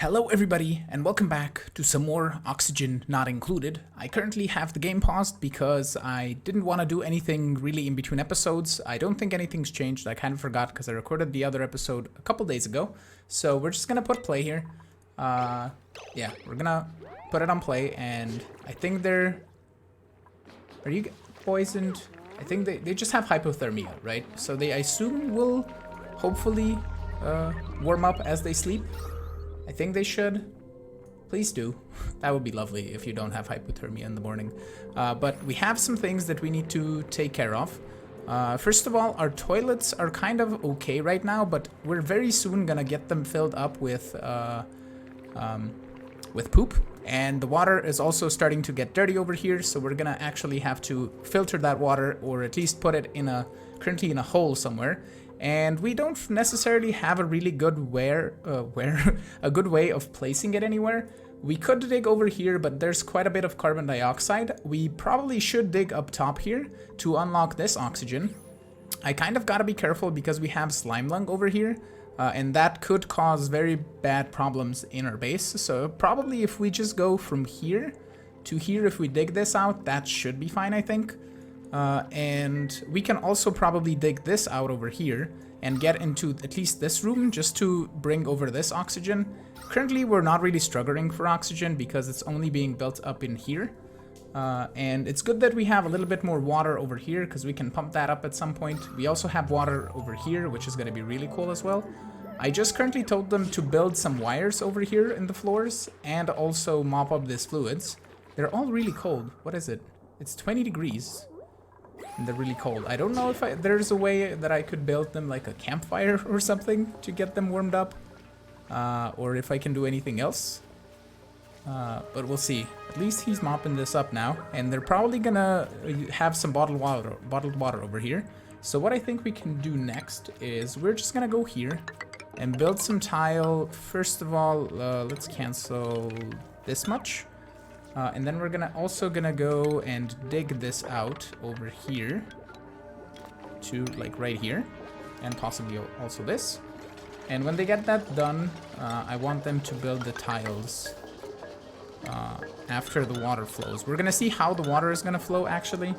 Hello everybody and welcome back to some more Oxygen Not Included. I currently have the game paused because I didn't want to do anything really in between episodes. I don't think anything's changed. I kind of forgot because I recorded the other episode a couple days ago. So we're just gonna put play here. Yeah, we're gonna put it on play and I think they're... Are you poisoned? I think they just have hypothermia, right? So they, I assume, will hopefully warm up as they sleep. I think they should. Please do. That would be lovely if you don't have hypothermia in the morning. But we have some things that we need to take care of. First of all, our toilets are kind of okay right now, but we're very soon gonna get them filled up with poop. And the water is also starting to get dirty over here, so we're gonna actually have to filter that water, or at least put it in currently in a hole somewhere. And we don't necessarily have a really good a good way of placing it anywhere. We could dig over here, but there's quite a bit of carbon dioxide. We probably should dig up top here to unlock this oxygen. I kind of gotta be careful because we have slime lung over here, and that could cause very bad problems in our base. So probably if we just go from here to here, if we dig this out, that should be fine, I think. And we can also probably dig this out over here and get into at least this room just to bring over this oxygen. Currently, we're not really struggling for oxygen because it's only being built up in here. And it's good that we have a little bit more water over here because we can pump that up at some point. We also have water over here, which is going to be really cool as well. I just currently told them to build some wires over here in the floors and also mop up these fluids. They're all really cold. What is it? It's 20 degrees. And they're really cold. I don't know if there's a way that I could build them like a campfire or something to get them warmed up. Or if I can do anything else. But we'll see. At least he's mopping this up now. And they're probably gonna have some bottled water over here. So what I think we can do next is we're just gonna go here and build some tile. First of all, let's cancel this much. And then we're also gonna go and dig this out over here to like right here, and possibly also this. And when they get that done, I want them to build the tiles after the water flows. We're gonna see how the water is gonna flow actually,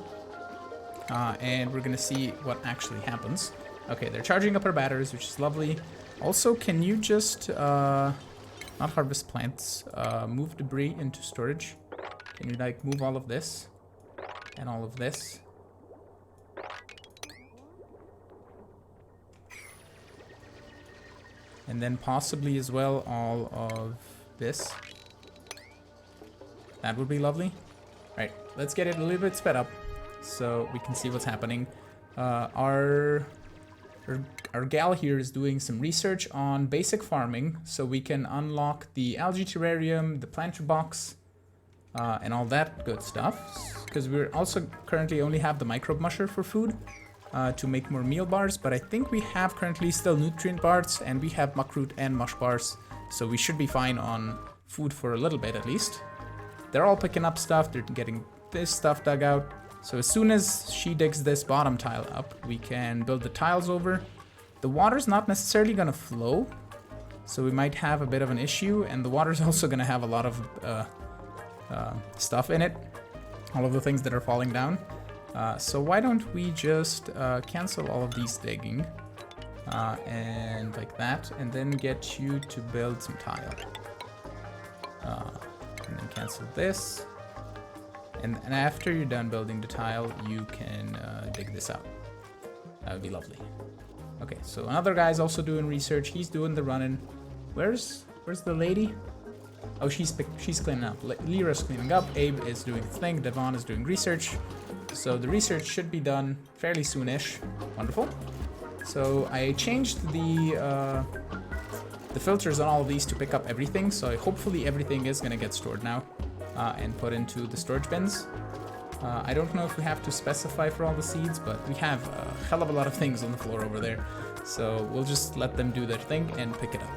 and we're gonna see what actually happens. Okay, they're charging up our batteries, which is lovely. Also, can you just not harvest plants, move debris into storage? Can you like move all of this and all of this? And then possibly as well all of this. That would be lovely. Alright, let's get it a little bit sped up so we can see what's happening. Our gal here is doing some research on basic farming so we can unlock the algae terrarium, the planter box, and all that good stuff, because we're also currently only have the microbe musher for food to make more meal bars, but I think we have currently still nutrient bars and we have muckroot and mush bars, so we should be fine on food for a little bit at least. They're all picking up stuff, they're getting this stuff dug out, so as soon as she digs this bottom tile up, we can build the tiles over. The water's not necessarily going to flow, so we might have a bit of an issue, and the water's also going to have a lot of stuff in it, all of the things that are falling down. So why don't we just cancel all of these digging and like that, and then get you to build some tile, and then cancel this, and after you're done building the tile you can dig this out. That would be lovely. Okay, so another guy's also doing research. He's doing the running. Where's the lady? Oh, she's cleaning up. Lyra's cleaning up. Abe is doing the thing. Devon is doing research. So the research should be done fairly soonish. Wonderful. So I changed the filters on all of these to pick up everything. So hopefully everything is gonna get stored now and put into the storage bins. I don't know if we have to specify for all the seeds, but we have a hell of a lot of things on the floor over there. So we'll just let them do their thing and pick it up.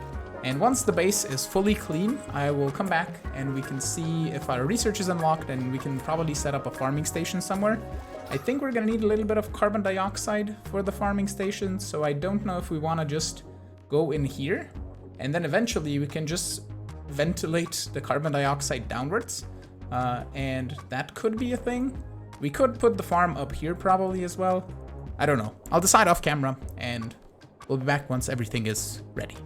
And once the base is fully clean, I will come back and we can see if our research is unlocked, and we can probably set up a farming station somewhere. I think we're gonna need a little bit of carbon dioxide for the farming station, so I don't know if we wanna just go in here, and then eventually we can just ventilate the carbon dioxide downwards. And that could be a thing. We could put the farm up here probably as well. I don't know. I'll decide off camera and we'll be back once everything is ready.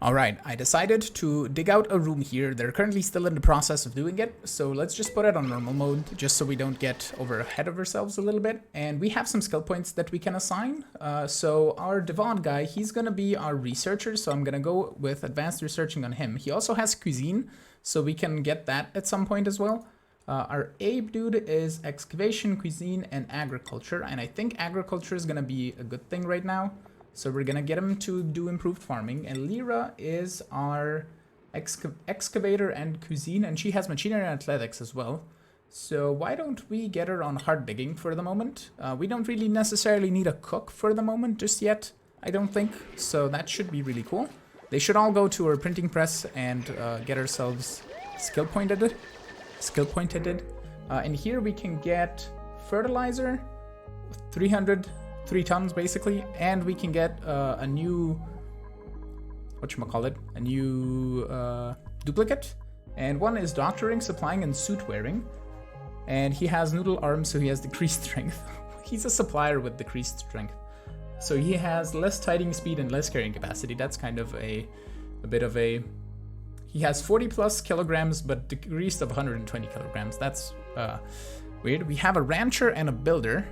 Alright, I decided to dig out a room here. They're currently still in the process of doing it, so let's just put it on normal mode, just so we don't get ahead of ourselves a little bit. And we have some skill points that we can assign. So our Devon guy, he's gonna be our researcher, so I'm gonna go with advanced researching on him. He also has cuisine, so we can get that at some point as well. Our Abe dude is excavation, cuisine, and agriculture, and I think agriculture is gonna be a good thing right now. So we're gonna get him to do improved farming. And Lyra is our excavator and cuisine, and she has machinery and athletics as well. So why don't we get her on hard digging for the moment? We don't really necessarily need a cook for the moment just yet, I don't think. So that should be really cool. They should all go to our printing press and get ourselves skill pointed. And here we can get fertilizer, 3 tons basically, and we can get a new, a new duplicate. And one is doctoring, supplying, and suit wearing. And he has noodle arms, so he has decreased strength. He's a supplier with decreased strength. So he has less tidying speed and less carrying capacity. That's kind of a bit of a... He has 40 plus kilograms, but decreased of 120 kilograms. That's weird. We have a rancher and a builder.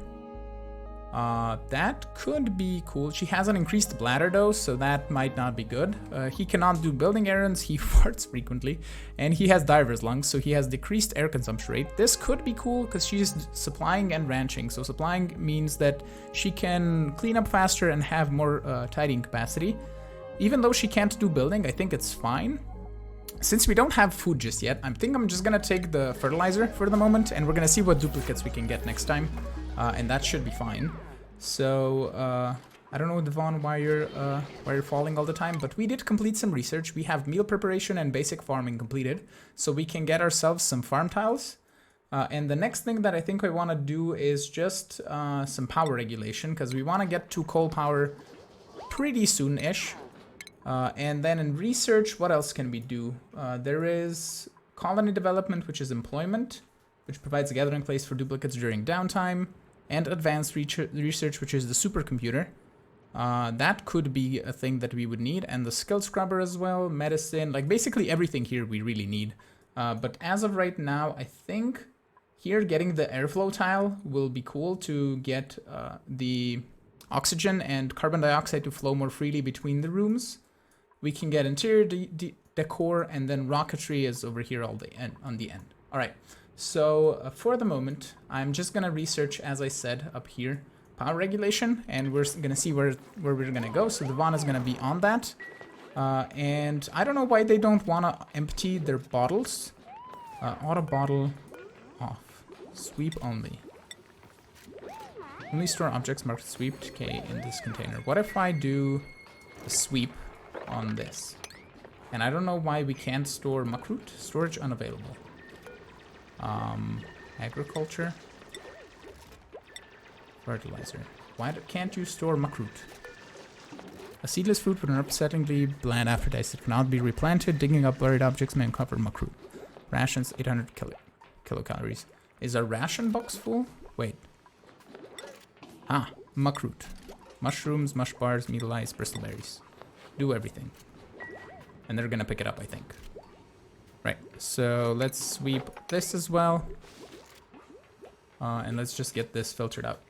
That could be cool. She has an increased bladder though, so that might not be good. He cannot do building errands, he farts frequently, and he has diver's lungs, so he has decreased air consumption rate. This could be cool because she's supplying and ranching. So supplying means that she can clean up faster and have more tidying capacity. Even though she can't do building, I think it's fine. Since we don't have food just yet, I think I'm just gonna take the fertilizer for the moment, and we're gonna see what duplicates we can get next time. And that should be fine. So, I don't know, Devon, why you're falling all the time, but we did complete some research. We have meal preparation and basic farming completed, so we can get ourselves some farm tiles. And the next thing that I think I want to do is just some power regulation, because we want to get to coal power pretty soon-ish. And then in research, what else can we do? There is colony development, which is employment, which provides a gathering place for duplicates during downtime, and advanced research, which is the supercomputer. That could be a thing that we would need, and the skill scrubber as well, medicine, like basically everything here we really need. But as of right now, I think here getting the airflow tile will be cool to get the oxygen and carbon dioxide to flow more freely between the rooms. We can get interior decor, and then rocketry is over here on the end. All right. So for the moment, I'm just gonna research, as I said, up here, power regulation, and we're gonna see where we're gonna go. So Devon is gonna be on that, and I don't know why they don't wanna empty their bottles. Auto bottle off, sweep only. Only store objects marked sweeped K in this container. What if I do a sweep on this? And I don't know why we can't store muckroot. Storage unavailable. Agriculture, fertilizer. Why can't you store muckroot? A seedless fruit with an upsettingly bland aftertaste. It cannot be replanted. Digging up buried objects may uncover muckroot. Rations 800 kilocalories. Is our ration box full? Wait. Ah, muckroot. Mushrooms, mush bars, meal ice, bristleberries. Do everything. And they're gonna pick it up, I think. Right, so let's sweep this as well. And let's just get this filtered out.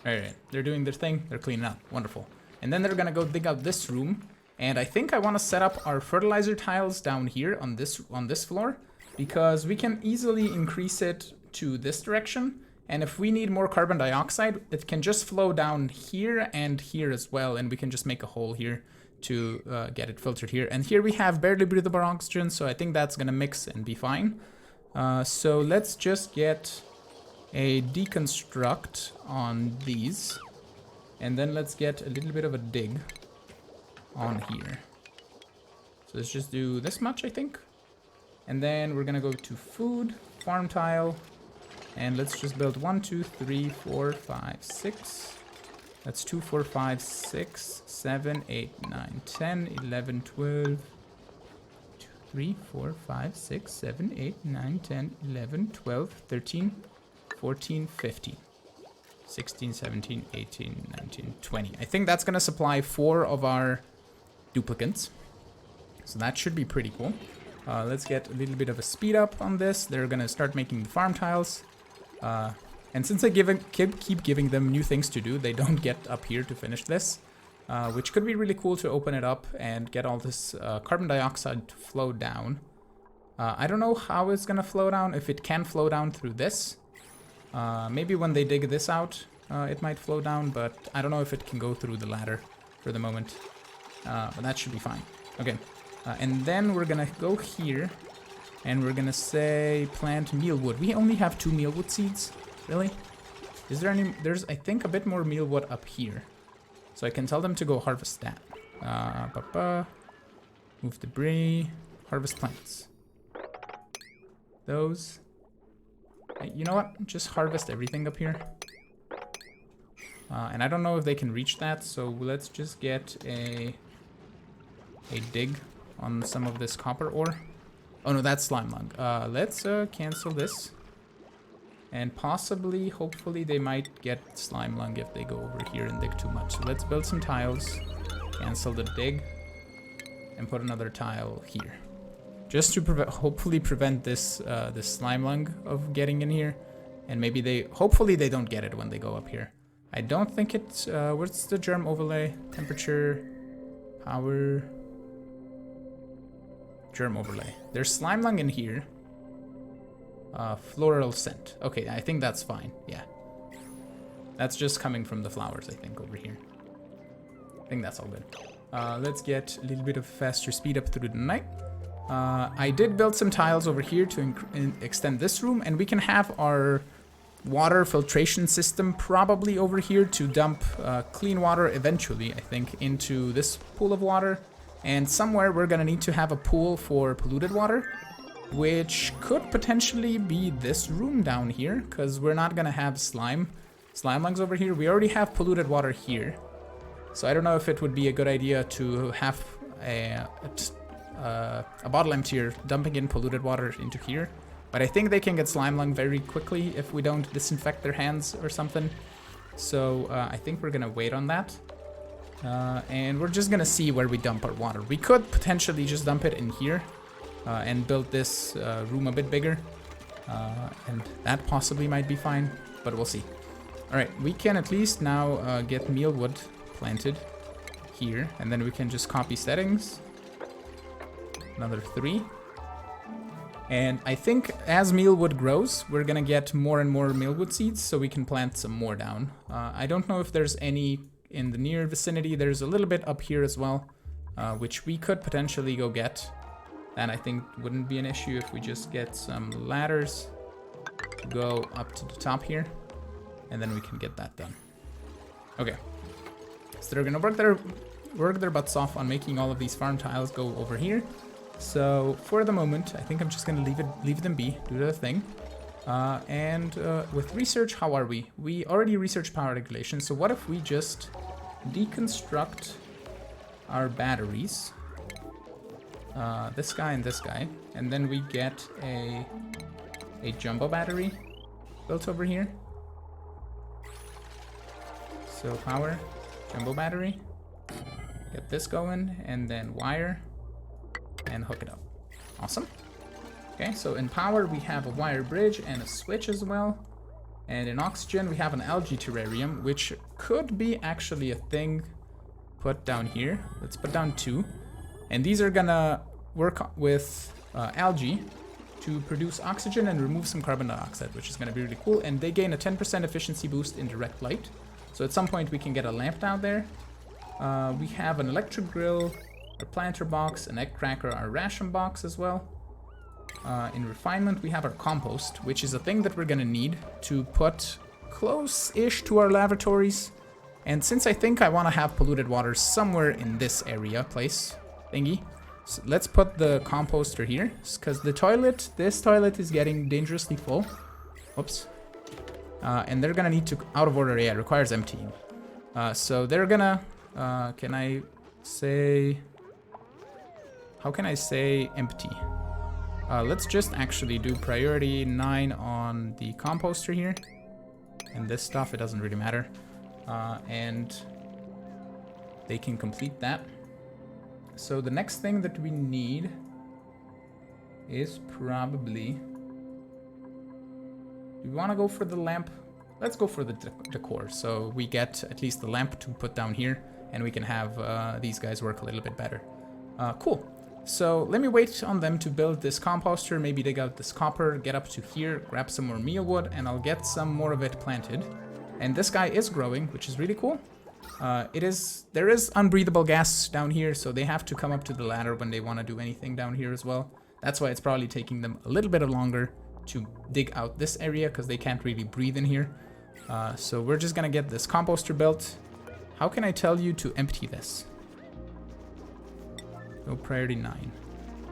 Alright, they're doing their thing. They're cleaning up. Wonderful. And then they're gonna go dig out this room. And I think I want to set up our fertilizer tiles down here on this floor, because we can easily increase it to this direction. And if we need more carbon dioxide, it can just flow down here and here as well. And we can just make a hole here to get it filtered here. And here we have barely breathable oxygen, so I think that's gonna mix and be fine. So let's just get a deconstruct on these, and then let's get a little bit of a dig on here. So let's just do this much, I think. And then we're gonna go to food, farm tile, and let's just build 1, 2, 3, 4, 5, 6. That's 2, 4, 5, 6, 7, 8, 9, 10, 11, 12, 3, 4, 5, 6, 7, 8, 9, 10, 11, 12, 13, 14, 15, 16, 17, 18, 19, 20. I think that's going to supply 4 of our duplicants. So that should be pretty cool. Let's get a little bit of a speed up on this. They're going to start making the farm tiles. And since I keep giving them new things to do, they don't get up here to finish this. Which could be really cool to open it up and get all this carbon dioxide to flow down. I don't know how it's going to flow down, if it can flow down through this. Maybe when they dig this out, it might flow down, but I don't know if it can go through the ladder for the moment. But that should be fine. Okay. And then we're gonna go here, and we're gonna say plant mealwood. We only have 2 mealwood seeds. Really? Is there any? There's, I think, a bit more mealwood up here. So I can tell them to go harvest that. Move debris. Harvest plants. Those. You know what? Just harvest everything up here. And I don't know if they can reach that, so let's just get a dig on some of this copper ore. Oh no, that's slime lung. Let's cancel this. And possibly, hopefully, they might get slime lung if they go over here and dig too much. So let's build some tiles, cancel the dig, and put another tile here. Just to hopefully prevent this this slime lung of getting in here. And maybe hopefully they don't get it when they go up here. I don't think it's, what's the germ overlay? Temperature, power, germ overlay. There's slime lung in here. Floral scent. Okay, I think that's fine. Yeah. That's just coming from the flowers, I think, over here. I think that's all good. Let's get a little bit of faster speed up through the night. I did build some tiles over here to extend this room, and we can have our water filtration system probably over here to dump clean water eventually, I think, into this pool of water. And somewhere we're gonna need to have a pool for polluted water, which could potentially be this room down here, because we're not gonna have slime lungs over here. We already have polluted water here. So I don't know if it would be a good idea to have a bottle emptier dumping in polluted water into here. But I think they can get slime lung very quickly if we don't disinfect their hands or something. So I think we're gonna wait on that. And we're just gonna see where we dump our water. We could potentially just dump it in here and build this room a bit bigger. And that possibly might be fine, but we'll see. All right, we can at least now get mealwood planted here, and then we can just copy settings. Another 3. And I think as mealwood grows, we're gonna get more and more mealwood seeds, so we can plant some more down. I don't know if there's any in the near vicinity. There's a little bit up here as well, which we could potentially go get. That I think wouldn't be an issue if we just get some ladders to go up to the top here, and then we can get that done. Okay, so they're gonna work their butts off on making all of these farm tiles go over here. So for the moment, I think I'm just gonna leave them be, do their thing. And with research, how are we? We already researched power regulation. So what if we just deconstruct our batteries? This guy and this guy, and then we get a jumbo battery built over here. So power, jumbo battery, get this going, and then wire, and hook it up. Awesome. Okay, so in power we have a wire bridge and a switch as well. And in oxygen we have an algae terrarium, which could be actually a thing put down here. Let's put down 2. And these are gonna work with algae to produce oxygen and remove some carbon dioxide, which is gonna be really cool. And they gain a 10% efficiency boost in direct light. So at some point we can get a lamp down there. We have an electric grill, a planter box, an egg cracker, our ration box as well. In refinement we have our compost, which is a thing that we're gonna need to put close-ish to our lavatories. And since I think I want to have polluted water somewhere in this area place thingy, so let's put the composter here, because this toilet is getting dangerously full. Whoops. And they're gonna need to, out of order, yeah, it requires emptying. So they're gonna, can I say, how can I say empty? Let's just actually do priority 9 on the composter here. And this stuff, it doesn't really matter. And they can complete that. So the next thing that we need is probably... Do we want to go for the lamp? Let's go for the decor. So we get at least the lamp to put down here, and we can have these guys work a little bit better. Cool. So let me wait on them to build this composter, maybe dig out this copper, get up to here, grab some more mealwood, and I'll get some more of it planted. And this guy is growing, which is really cool. There is unbreathable gas down here, so they have to come up to the ladder when they want to do anything down here as well. That's why it's probably taking them a little bit longer to dig out this area, because they can't really breathe in here. So we're just gonna get this composter built. How can I tell you to empty this? No, priority 9.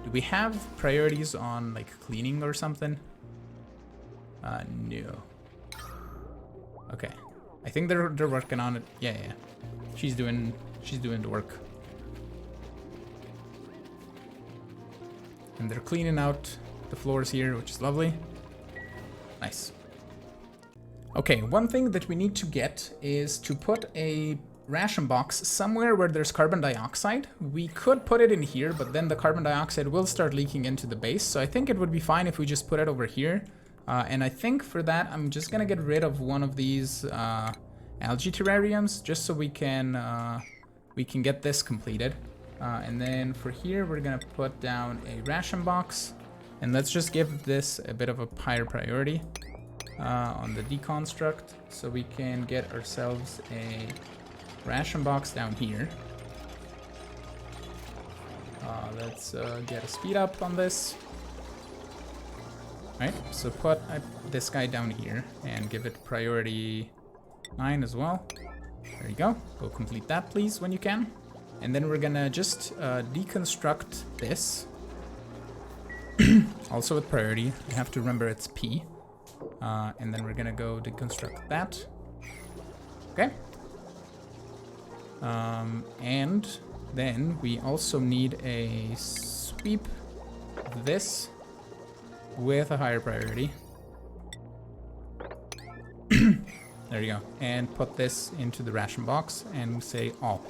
Do we have priorities on like cleaning or something? No. Okay. I think they're working on it. Yeah. She's doing the work. And they're cleaning out the floors here, which is lovely. Nice. Okay, one thing that we need to get is to put a ration box somewhere where there's carbon dioxide. We could put it in here, but then the carbon dioxide will start leaking into the base. So I think it would be fine if we just put it over here. And I think for that, I'm just gonna get rid of one of these algae terrariums, just so we can get this completed. And then for here, we're gonna put down a ration box, and let's just give this a bit of a higher priority on the deconstruct, so we can get ourselves a ration box down here. Let's get a speed up on this. Right, so put this guy down here and give it priority 9 as well. There you go. Go complete that, please, when you can. And then we're gonna just deconstruct this. Also with priority, you have to remember it's P. And then we're gonna go deconstruct that. Okay. And then we also need a sweep of this with a higher priority. There you go. And put this into the ration box and say all.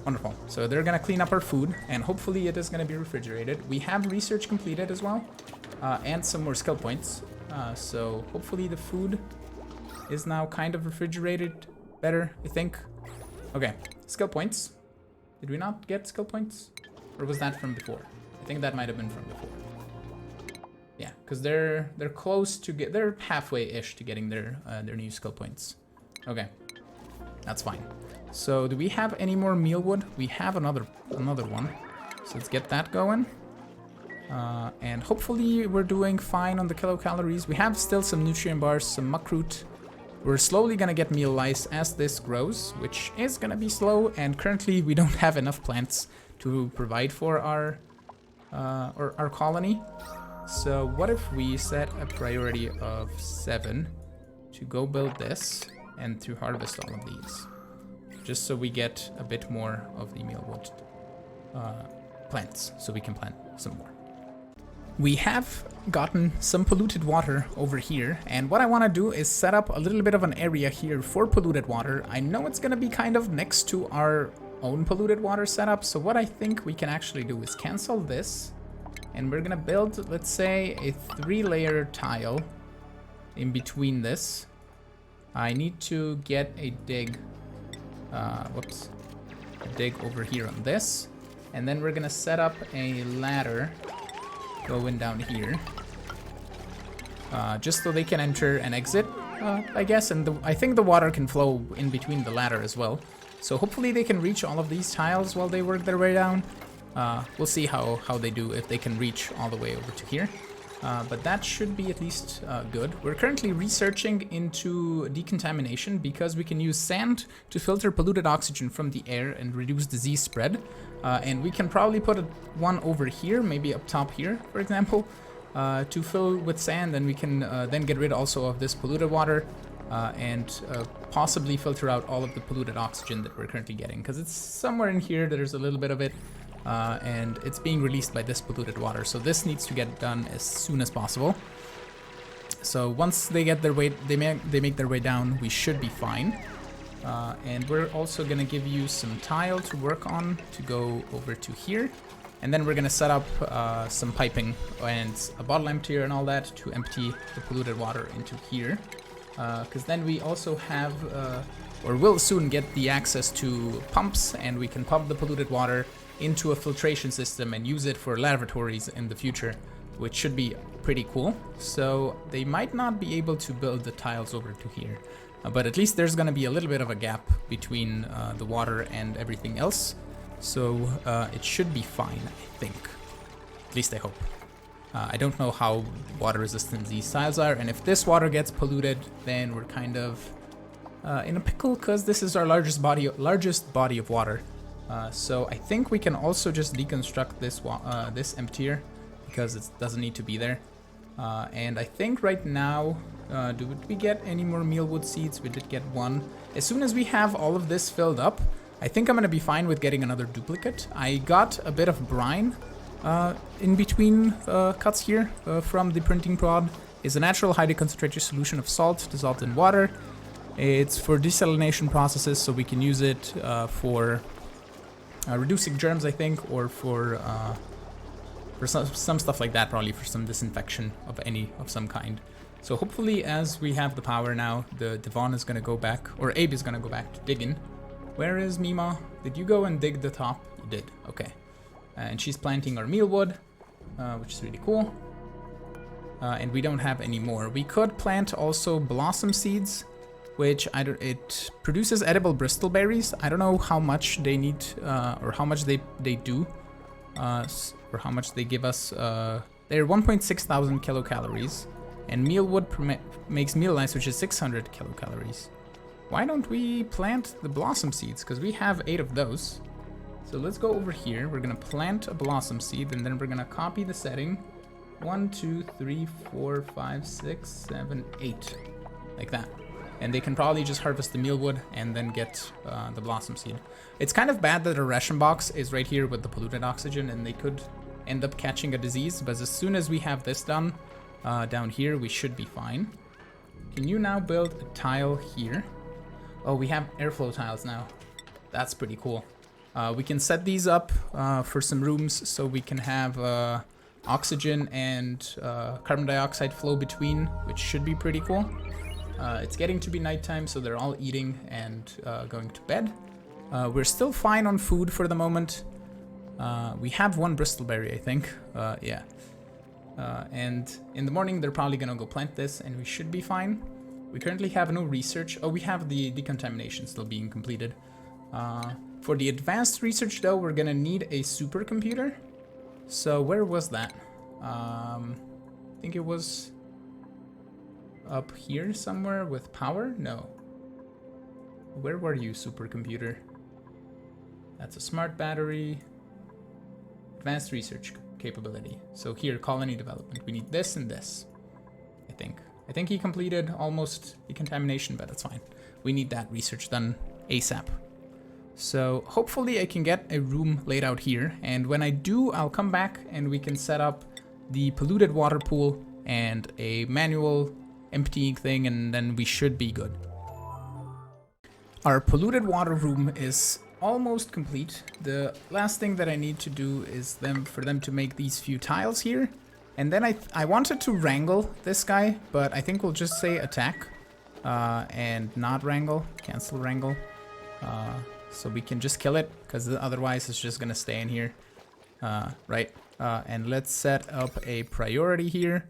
Wonderful. So they're gonna clean up our food, and hopefully it is gonna be refrigerated. We have research completed as well, and some more skill points. So hopefully the food is now kind of refrigerated better, I think. Okay, skill points. Did we not get skill points? Or was that from before? I think that might have been from before. Yeah, because they're close to they're halfway-ish to getting their new skill points. Okay, that's fine. So do we have any more mealwood? We have another one. So let's get that going. And hopefully we're doing fine on the kilocalories. We have still some nutrient bars, some muckroot. We're slowly gonna get meal lice as this grows, which is gonna be slow. And currently we don't have enough plants to provide for our colony. So what if we set a priority of 7 to go build this and to harvest all of these, just so we get a bit more of the mealwood plants, so we can plant some more. We have gotten some polluted water over here, and what I want to do is set up a little bit of an area here for polluted water. I know it's going to be kind of next to our own polluted water setup, so what I think we can actually do is cancel this, and we're gonna build, let's say, a 3-layer tile in between this. I need to get a dig, a dig over here on this, and then we're gonna set up a ladder going down here, just so they can enter and exit, I guess, and I think the water can flow in between the ladder as well. So hopefully they can reach all of these tiles while they work their way down. We'll see how they do, if they can reach all the way over to here. But that should be at least good. We're currently researching into decontamination because we can use sand to filter polluted oxygen from the air and reduce disease spread. And we can probably put one over here, maybe up top here, for example, to fill with sand, and we can then get rid also of this polluted water. and possibly filter out all of the polluted oxygen that we're currently getting, because it's somewhere in here. There's a little bit of it, and it's being released by this polluted water. So this needs to get done as soon as possible. So once they get their way, they make their way down, we should be fine. And we're also gonna give you some tile to work on to go over to here. And then we're gonna set up some piping and a bottle emptier and all that to empty the polluted water into here. Because then we also have, or will soon get the access to pumps, and we can pump the polluted water into a filtration system and use it for lavatories in the future, which should be pretty cool. So they might not be able to build the tiles over to here, but at least there's gonna be a little bit of a gap between the water and everything else. So it should be fine, I think. At least I hope. I don't know how water resistant these tiles are, and if this water gets polluted, then we're kind of in a pickle, because this is our largest body of water. So I think we can also just deconstruct this emptier, because it doesn't need to be there. And I think right now, did we get any more mealwood seeds? We did get one. As soon as we have all of this filled up, I think I'm gonna be fine with getting another duplicate. I got a bit of brine in between cuts here from the printing prod. Is a natural highly concentrated solution of salt dissolved in water. It's for desalination processes, so we can use it for reducing germs, I think, or for some stuff like that, probably for some disinfection of some kind. So hopefully, as we have the power now, the Devon is gonna go back, or Abe is gonna go back to digging. Where is Mima? Did you go and dig the top? You did, okay. And she's planting our mealwood, which is really cool. And we don't have any more. We could plant also blossom seeds, which it produces edible bristleberries. I don't know how much they need, or how much they do, or how much they give us. They're 1.6 thousand kilocalories, and mealwood makes meal ice, which is 600 kilocalories. Why don't we plant the blossom seeds? Because we have 8 of those. So let's go over here. We're gonna plant a blossom seed, and then we're gonna copy the setting. 1, 2, 3, 4, 5, 6, 7, 8. Like that. And they can probably just harvest the mealwood and then get the blossom seed. It's kind of bad that a ration box is right here with the polluted oxygen, and they could end up catching a disease, but as soon as we have this done down here, we should be fine. Can you now build a tile here? Oh, we have airflow tiles now. That's pretty cool. We can set these up for some rooms so we can have oxygen and carbon dioxide flow between, which should be pretty cool. It's getting to be nighttime, so they're all eating and going to bed. We're still fine on food for the moment. We have 1 bristleberry, I think. Yeah. And in the morning, they're probably gonna go plant this, and we should be fine. We currently have no research. Oh, we have the decontamination still being completed. For the advanced research, though, we're gonna need a supercomputer. So where was that? I think it was up here somewhere with power? No. Where were you, supercomputer? That's a smart battery. Advanced research capability. So here, colony development. We need this and this, I think. I think he completed almost decontamination, but that's fine. We need that research done ASAP. So hopefully I can get a room laid out here, and when I do, I'll come back and we can set up the polluted water pool and a manual emptying thing, and then we should be good. Our polluted water room is almost complete. The last thing that I need to do is for them to make these few tiles here. And then I wanted to wrangle this guy, but I think we'll just say attack and not wrangle, cancel wrangle. So we can just kill it, because otherwise it's just gonna stay in here, right? And let's set up a priority here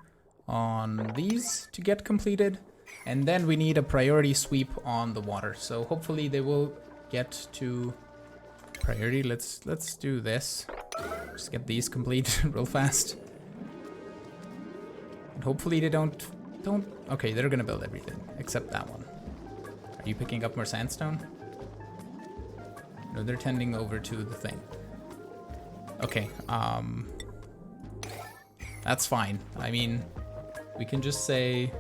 on these to get completed. And then we need a priority sweep on the water. So hopefully they will get to priority. Let's do this. Just get these complete real fast. And hopefully they don't. Okay, they're gonna build everything except that one. Are you picking up more sandstone? No, they're tending over to the thing. Okay, that's fine. I mean, we can just say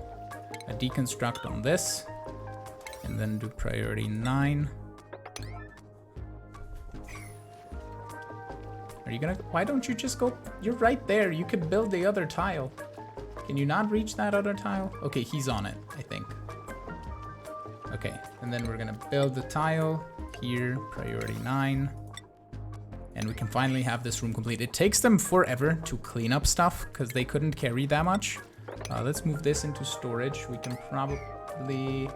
a deconstruct on this. And then do priority 9. Are you gonna... Why don't you just go... You're right there. You could build the other tile. Can you not reach that other tile? Okay, he's on it, I think. Okay, and then we're gonna build the tile here, priority 9. And we can finally have this room complete. It takes them forever to clean up stuff because they couldn't carry that much. Let's move this into storage. We can probably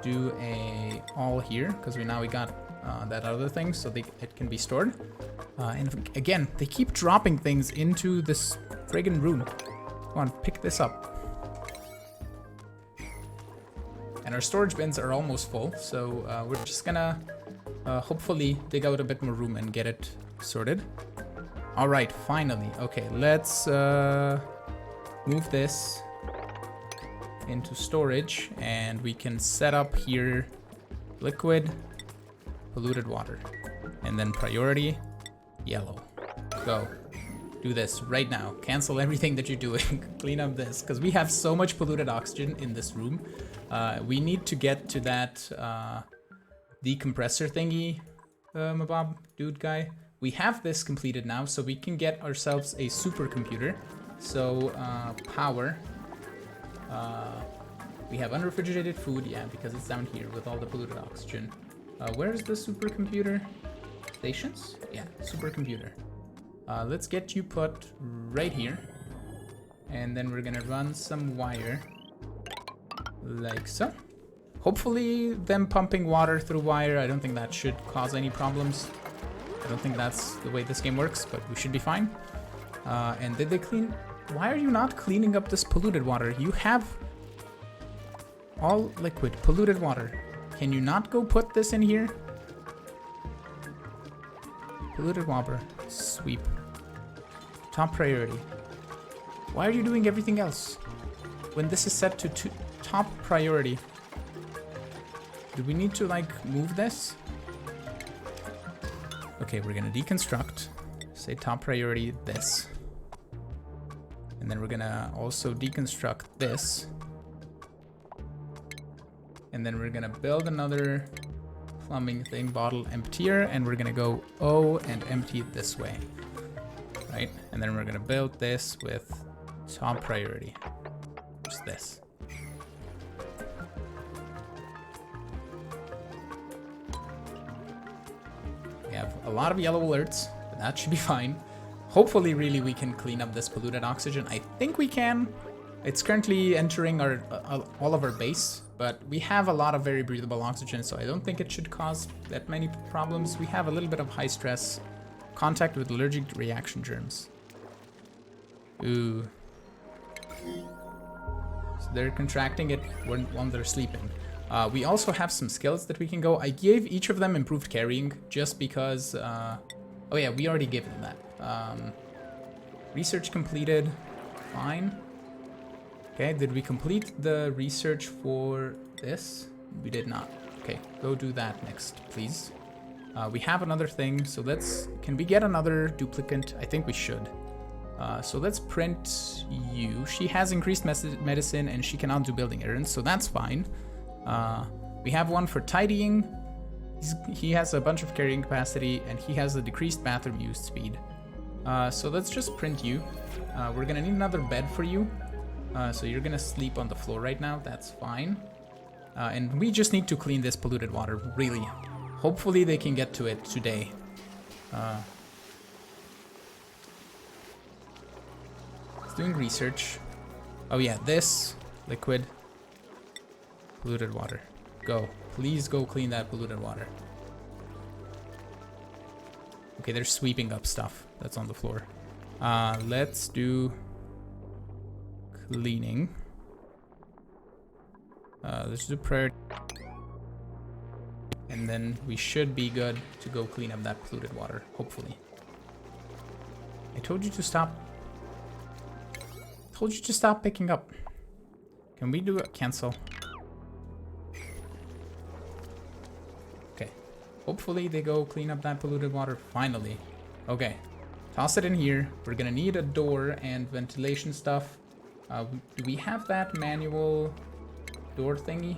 do a all here because we got that other thing, so it can be stored. And again, they keep dropping things into this friggin' room. Come on, pick this up. And our storage bins are almost full, so we're just gonna hopefully dig out a bit more room and get it sorted. All right, finally. Okay, let's move this into storage, and we can set up here liquid, polluted water, and then priority yellow. Go. Do this right now. Cancel everything that you're doing. Clean up this, because we have so much polluted oxygen in this room. We need to get to that decompressor thingy, Mabob dude guy. We have this completed now, so we can get ourselves a supercomputer. So power. We have unrefrigerated food, yeah, because it's down here with all the polluted oxygen. Where's the supercomputer? Stations? Yeah, supercomputer. Let's get you put right here. And then we're gonna run some wire. Like so. Hopefully them pumping water through wire, I don't think that should cause any problems. I don't think that's the way this game works, but we should be fine. And did they clean... Why are you not cleaning up this polluted water? You have all liquid, polluted water. Can you not go put this in here? Polluted water. Sweep. Top priority. Why are you doing everything else? When this is set to top priority. Do we need to, like, move this? Okay, we're gonna deconstruct. Say top priority this. And then we're gonna also deconstruct this. And then we're gonna build another plumbing thing, bottle emptier, and we're gonna go O and empty it this way. Right? And then we're gonna build this with top priority. Just this. We have a lot of yellow alerts, but that should be fine. Hopefully, really, we can clean up this polluted oxygen. I think we can. It's currently entering our all of our base, but we have a lot of very breathable oxygen, so I don't think it should cause that many problems. We have a little bit of high stress contact with allergic reaction germs. Ooh. So they're contracting it when they're sleeping. We also have some skills that we can go. I gave each of them improved carrying just because... oh yeah, we already gave them that. Research completed. Fine. Okay, did we complete the research for this? We did not. Okay, go do that next, please. We have another thing, so let's... Can we get another duplicate? I think we should. So let's print you. She has increased medicine and she cannot do building errands, so that's fine. We have one for tidying. He has a bunch of carrying capacity and he has a decreased bathroom use speed. So let's just print you. We're gonna need another bed for you. So you're gonna sleep on the floor right now, that's fine. And we just need to clean this polluted water, really. Hopefully they can get to it today. It's doing research. Oh yeah, this liquid polluted water. Go. Please go clean that polluted water. Okay, they're sweeping up stuff that's on the floor. Let's do cleaning. Let's do prayer. And then we should be good to go clean up that polluted water, hopefully. I told you to stop. Told you to stop picking up. Can we do a cancel? Okay. Hopefully they go clean up that polluted water finally. Okay. Toss it in here. We're gonna need a door and ventilation stuff. Do we have that manual door thingy?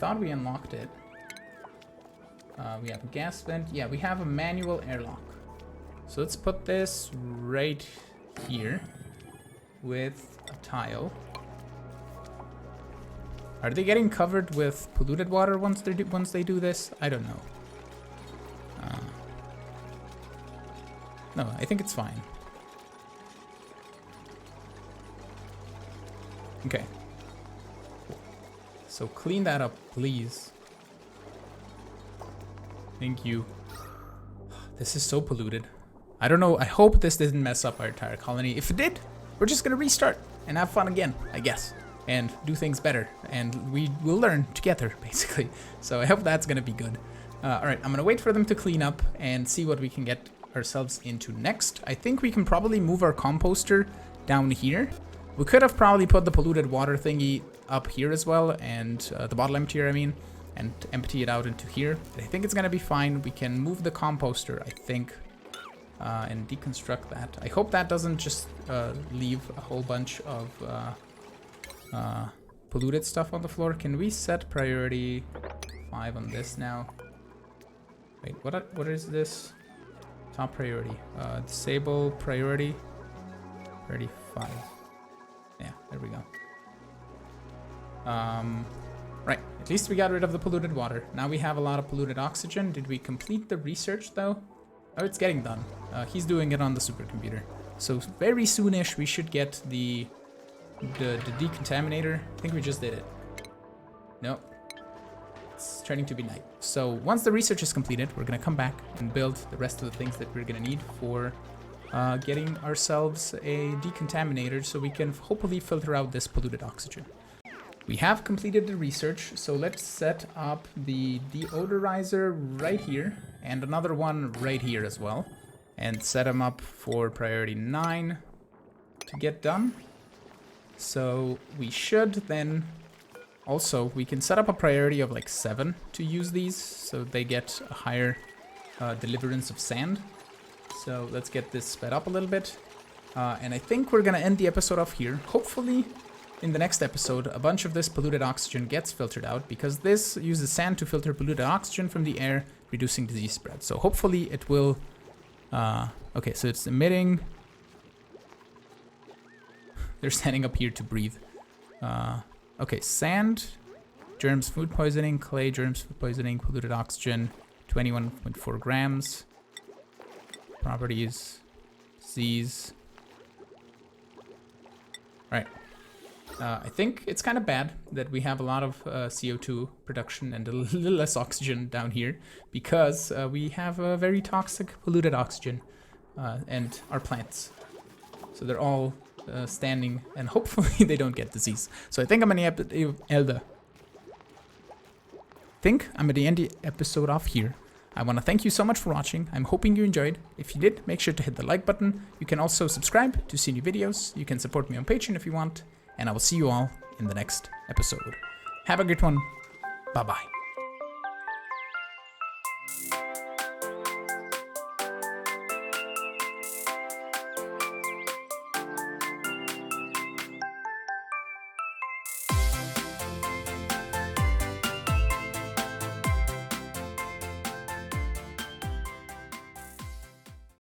thought we unlocked it. We have a gas vent. Yeah, we have a manual airlock. So let's put this right here with a tile. Are they getting covered with polluted water once they do this? I don't know. No, I think it's fine. Okay. So clean that up, please. Thank you. This is so polluted. I don't know. I hope this didn't mess up our entire colony. If it did, we're just gonna restart and have fun again, I guess. And do things better. And we will learn together, basically. So I hope that's gonna be good. Alright, I'm gonna wait for them to clean up and see what we can get ourselves into next. I think we can probably move our composter down here. We could have probably put the polluted water thingy up here as well, and the bottle emptier, I mean, and empty it out into here. But I think it's gonna be fine. We can move the composter, I think, and deconstruct that. I hope that doesn't just leave a whole bunch of polluted stuff on the floor. Can we set priority 5 on this now? Wait, what is this? Top priority. Disable priority. Priority 5. Yeah, there we go. Right, at least we got rid of the polluted water. Now we have a lot of polluted oxygen. Did we complete the research though? Oh, it's getting done. He's doing it on the supercomputer. So very soonish we should get the decontaminator. I think we just did it. No. It's turning to be night. So once the research is completed, we're gonna come back and build the rest of the things that we're gonna need for getting ourselves a decontaminator so we can hopefully filter out this polluted oxygen. We have completed the research, so let's set up the deodorizer right here and another one right here as well, and set them up for priority 9 to get done. So we should then also, we can set up a priority of like 7 to use these so they get a higher deliverance of sand. So let's get this sped up a little bit. And I think we're gonna end the episode off here. Hopefully in the next episode, a bunch of this polluted oxygen gets filtered out, because this uses sand to filter polluted oxygen from the air, reducing disease spread. So hopefully it will... okay, so it's emitting... They're standing up here to breathe. Okay, sand, germs, food poisoning, clay, germs, food poisoning, polluted oxygen, 21.4 grams. Properties, disease. Right. I think it's kind of bad that we have a lot of CO2 production and a little less oxygen down here, because we have a very toxic polluted oxygen and our plants. So they're all standing, and hopefully they don't get disease. So I think I'm gonna end the episode off here. I want to thank you so much for watching. I'm hoping you enjoyed. If you did, make sure to hit the like button. You can also subscribe to see new videos. You can support me on Patreon if you want. And I will see you all in the next episode. Have a good one. Bye-bye.